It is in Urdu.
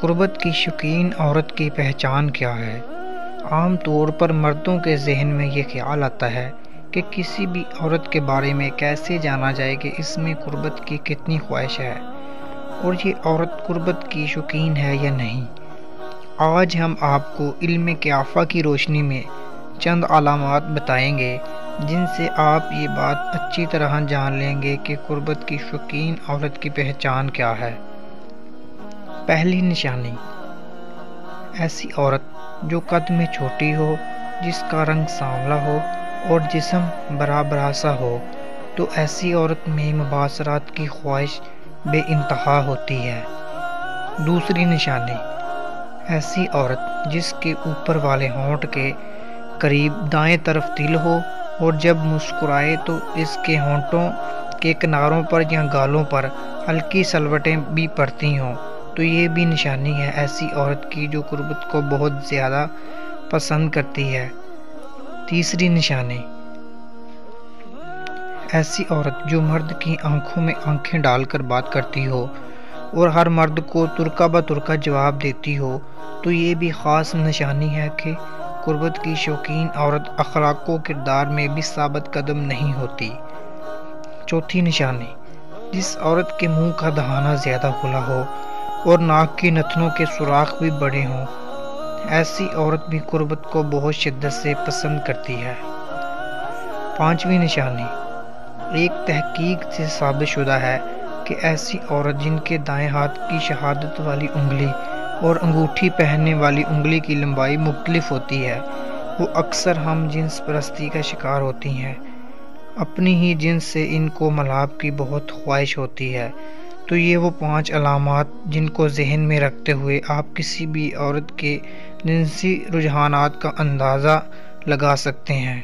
قربت کی شوقین عورت کی پہچان کیا ہے؟ عام طور پر مردوں کے ذہن میں یہ خیال آتا ہے کہ کسی بھی عورت کے بارے میں کیسے جانا جائے کہ اس میں قربت کی کتنی خواہش ہے اور یہ عورت قربت کی شوقین ہے یا نہیں۔ آج ہم آپ کو علم کیافہ کی روشنی میں چند علامات بتائیں گے جن سے آپ یہ بات اچھی طرح جان لیں گے کہ قربت کی شوقین عورت کی پہچان کیا ہے۔ پہلی نشانی، ایسی عورت جو قد میں چھوٹی ہو، جس کا رنگ سانولا ہو اور جسم برا سا ہو، تو ایسی عورت میں مباشرت کی خواہش بے انتہا ہوتی ہے۔ دوسری نشانی، ایسی عورت جس کے اوپر والے ہونٹ کے قریب دائیں طرف تل ہو اور جب مسکرائے تو اس کے ہونٹوں کے کناروں پر یا گالوں پر ہلکی سلوٹیں بھی پڑتی ہوں، تو یہ بھی نشانی ہے ایسی عورت کی جو قربت کو بہت زیادہ پسند کرتی ہے۔ تیسری نشانی، ایسی عورت جو مرد کی آنکھوں میں آنکھیں ڈال کر بات کرتی ہو اور ہر مرد کو ترکا بترکا جواب دیتی ہو، تو یہ بھی خاص نشانی ہے کہ قربت کی شوقین عورت اخلاق و کردار میں بھی ثابت قدم نہیں ہوتی۔ چوتھی نشانی، جس عورت کے منہ کا دہانہ زیادہ کھلا ہو اور ناک کی نتنوں کے سوراخ بھی بڑے ہوں، ایسی عورت بھی قربت کو بہت شدت سے پسند کرتی ہے۔ پانچویں نشانی، ایک تحقیق سے ثابت شدہ ہے کہ ایسی عورت جن کے دائیں ہاتھ کی شہادت والی انگلی اور انگوٹھی پہننے والی انگلی کی لمبائی مختلف ہوتی ہے، وہ اکثر ہم جنس پرستی کا شکار ہوتی ہیں۔ اپنی ہی جنس سے ان کو ملاپ کی بہت خواہش ہوتی ہے۔ تو یہ وہ 5 علامات جن کو ذہن میں رکھتے ہوئے آپ کسی بھی عورت کے جنسی رجحانات کا اندازہ لگا سکتے ہیں۔